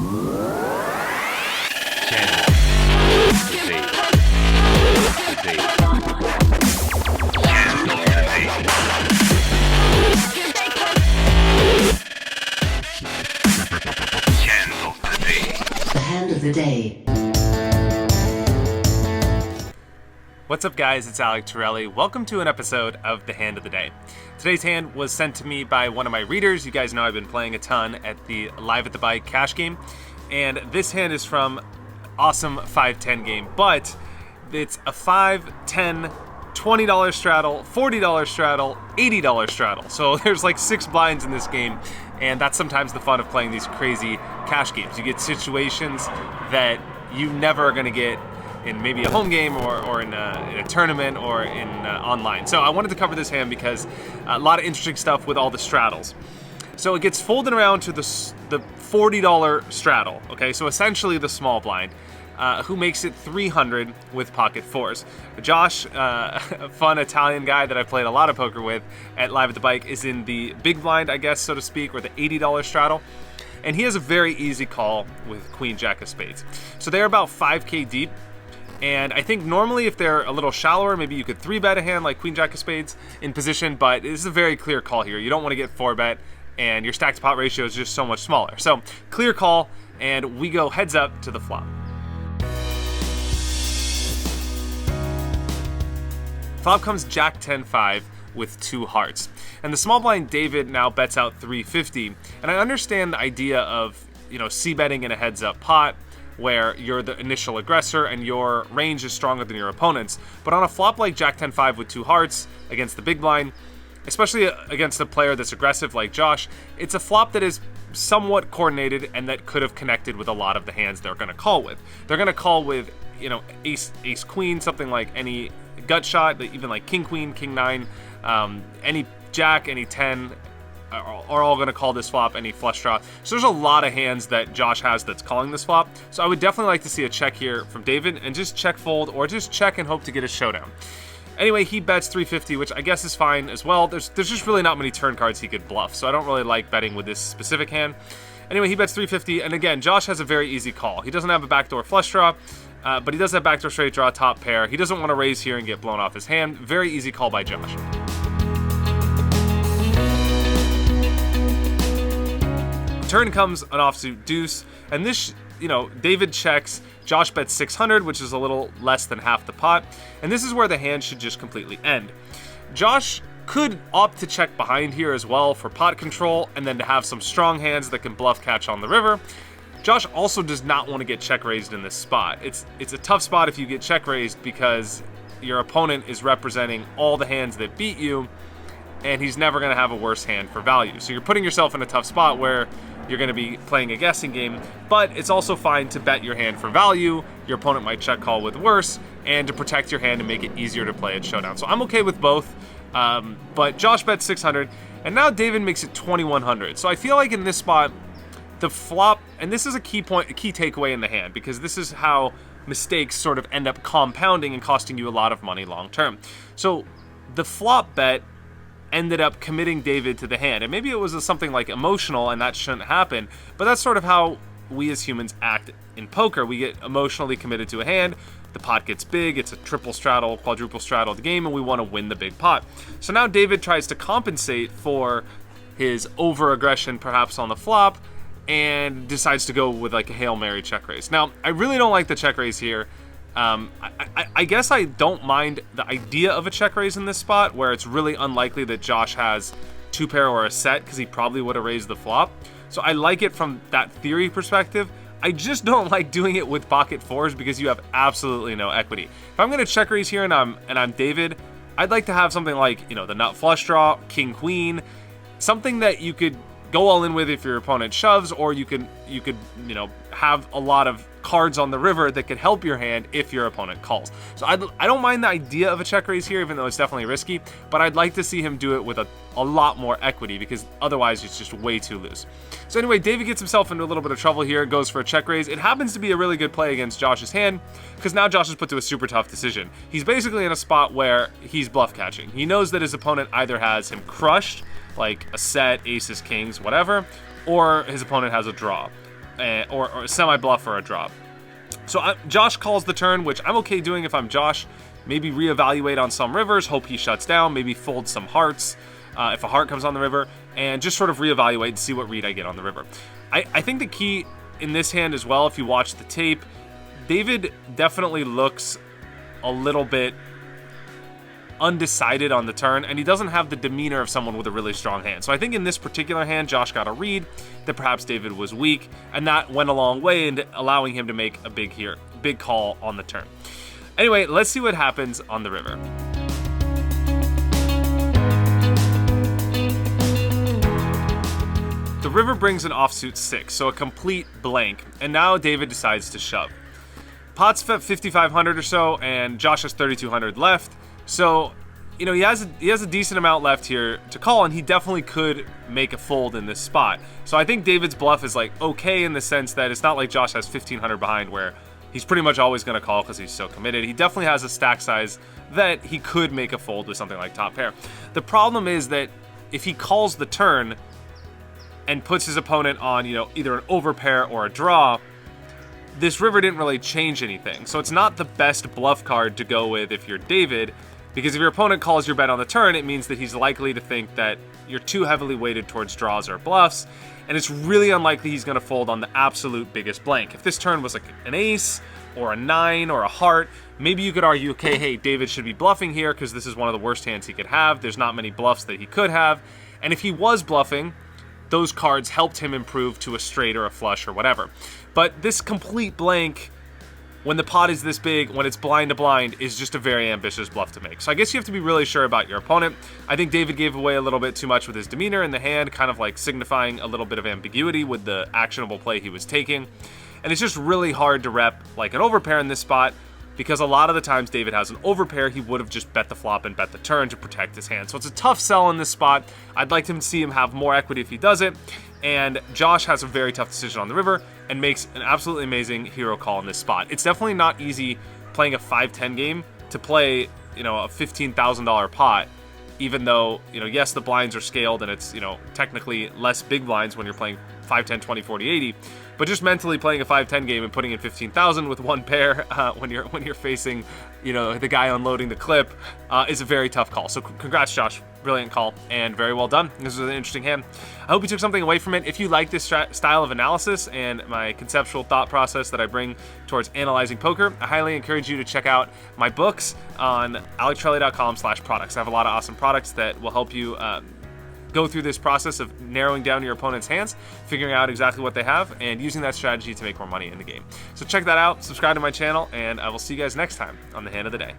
The day. What's up, guys? It's Alec Torelli. Welcome to an episode of The Hand of the Day. Today's hand was sent to me by one of my readers. You guys know I've been playing a ton at the Live at the Bike cash game, and this hand is from awesome 5-10 game, but it's a $5, $10, $20 straddle, $40 straddle, $80 straddle. So there's like 6 blinds in this game, and that's sometimes the fun of playing these crazy cash games. You get situations that you never are going to get in maybe a home game or in a tournament or in online. So I wanted to cover this hand because a lot of interesting stuff with all the straddles. So it gets folded around to the $40 straddle, okay? So essentially the small blind, who makes it 300 with pocket fours. Josh, a fun Italian guy that I played a lot of poker with at Live at the Bike, is in the big blind, I guess, so to speak, or the $80 straddle. And he has a very easy call with Queen Jack of Spades. So they're about 5K deep. And I think normally if they're a little shallower, maybe you could 3-bet a hand like Queen Jack of Spades in position, but this is a very clear call here. You don't want to get 4-bet, and your stack to pot ratio is just so much smaller. So clear call, and we go heads up to the flop. Flop comes Jack 10-5 with 2 hearts. And the small blind David now bets out 350. And I understand the idea of, c-betting in a heads-up pot where you're the initial aggressor and your range is stronger than your opponent's. But on a flop like Jack 10-5 with 2 hearts against the big blind, especially against a player that's aggressive like Josh, it's a flop that is somewhat coordinated and that could have connected with a lot of the hands they're going to call with. They're going to call with, ace queen, something like any gut shot, even like king queen, king 9, any jack, any 10 are all going to call this flop, any flush draw. So there's a lot of hands that Josh has that's calling this flop. So I would definitely like to see a check here from David, and just check fold or just check and hope to get a showdown. Anyway, he bets 350, which I guess is fine as well. There's just really not many turn cards he could bluff, so I don't really like betting with this specific hand. Anyway, he bets 350, and again, Josh has a very easy call. He doesn't have a backdoor flush draw, but he does have backdoor straight draw, top pair. He doesn't want to raise here and get blown off his hand. Very easy call by Josh. Turn comes an offsuit deuce, and this, David checks, Josh bets 600, which is a little less than half the pot, and this is where the hand should just completely end. Josh could opt to check behind here as well for pot control, and then to have some strong hands that can bluff catch on the river. Josh also does not want to get check raised in this spot. It's a tough spot if you get check raised because your opponent is representing all the hands that beat you, and he's never going to have a worse hand for value. So you're putting yourself in a tough spot where you're going to be playing a guessing game, but it's also fine to bet your hand for value. Your opponent might check call with worse, and to protect your hand and make it easier to play at showdown. So I'm okay with both, but Josh bets 600, and now David makes it 2100. So I feel like in this spot, the flop, and this is a key takeaway in the hand, because this is how mistakes sort of end up compounding and costing you a lot of money long term. So the flop bet ended up committing David to the hand. And maybe it was something like emotional and that shouldn't happen, but that's sort of how we as humans act in poker. We get emotionally committed to a hand, the pot gets big, it's a triple straddle, quadruple straddle the game, and we want to win the big pot. So now David tries to compensate for his over-aggression perhaps on the flop and decides to go with like a Hail Mary check raise. Now, I really don't like the check raise here. I guess I don't mind the idea of a check raise in this spot where it's really unlikely that Josh has 2-pair or a set because he probably would have raised the flop. So I like it from that theory perspective. I just don't like doing it with pocket fours because you have absolutely no equity. If I'm going to check raise here and I'm David, I'd like to have something like, the nut flush draw, king queen, something that you could go all in with if your opponent shoves, or you could have a lot of cards on the river that could help your hand if your opponent calls. So I don't mind the idea of a check raise here, even though it's definitely risky, but I'd like to see him do it with a lot more equity, because otherwise it's just way too loose. So anyway, David gets himself into a little bit of trouble here, goes for a check raise. It happens to be a really good play against Josh's hand, because now Josh is put to a super tough decision. He's basically in a spot where he's bluff catching. He knows that his opponent either has him crushed, like a set, aces, kings, whatever, or his opponent has a draw. or a semi-bluff or a draw. So Josh calls the turn, which I'm okay doing if I'm Josh. Maybe reevaluate on some rivers, hope he shuts down, maybe fold some hearts if a heart comes on the river, and just sort of reevaluate and see what read I get on the river. I think the key in this hand as well, if you watch the tape, David definitely looks a little bit undecided on the turn, and he doesn't have the demeanor of someone with a really strong hand. So I think in this particular hand, Josh got a read that perhaps David was weak, and that went a long way in allowing him to make a big call on the turn. Anyway, let's see what happens on the river. The river brings an offsuit 6, so a complete blank, and now David decides to shove. Pot's at 5,500 or so, and Josh has 3,200 left. So, he has a decent amount left here to call, and he definitely could make a fold in this spot. So I think David's bluff is okay in the sense that it's not like Josh has 1,500 behind where he's pretty much always going to call because he's so committed. He definitely has a stack size that he could make a fold with something like top pair. The problem is that if he calls the turn and puts his opponent on, either an overpair or a draw, this river didn't really change anything. So it's not the best bluff card to go with if you're David, because if your opponent calls your bet on the turn, it means that he's likely to think that you're too heavily weighted towards draws or bluffs, and it's really unlikely he's going to fold on the absolute biggest blank. If this turn was like an ace or a 9 or a heart, maybe you could argue, okay, hey, David should be bluffing here because this is one of the worst hands he could have. There's not many bluffs that he could have, and if he was bluffing, those cards helped him improve to a straight or a flush or whatever. But this complete blank, when the pot is this big, when it's blind to blind, is just a very ambitious bluff to make. So I guess you have to be really sure about your opponent. I think David gave away a little bit too much with his demeanor in the hand, kind of signifying a little bit of ambiguity with the actionable play he was taking. And it's just really hard to rep an overpair in this spot, because a lot of the times David has an overpair, he would have just bet the flop and bet the turn to protect his hand. So it's a tough sell in this spot. I'd like to see him have more equity if he does it. And Josh has a very tough decision on the river and makes an absolutely amazing hero call in this spot. It's definitely not easy playing a 5-10 game to play, a $15,000 pot, even though, yes, the blinds are scaled and it's, technically less big blinds when you're playing 5, 10, 20, 40, 80. But just mentally playing a 5-10 game and putting in 15,000 with one pair when you're facing, the guy unloading the clip is a very tough call. So congrats, Josh. Brilliant call and very well done. This was an interesting hand. I hope you took something away from it. If you like this style of analysis and my conceptual thought process that I bring towards analyzing poker, I highly encourage you to check out my books on alectorelli.com/products. I have a lot of awesome products that will help you go through this process of narrowing down your opponent's hands, figuring out exactly what they have, and using that strategy to make more money in the game. So check that out, subscribe to my channel, and I will see you guys next time on The Hand of the Day.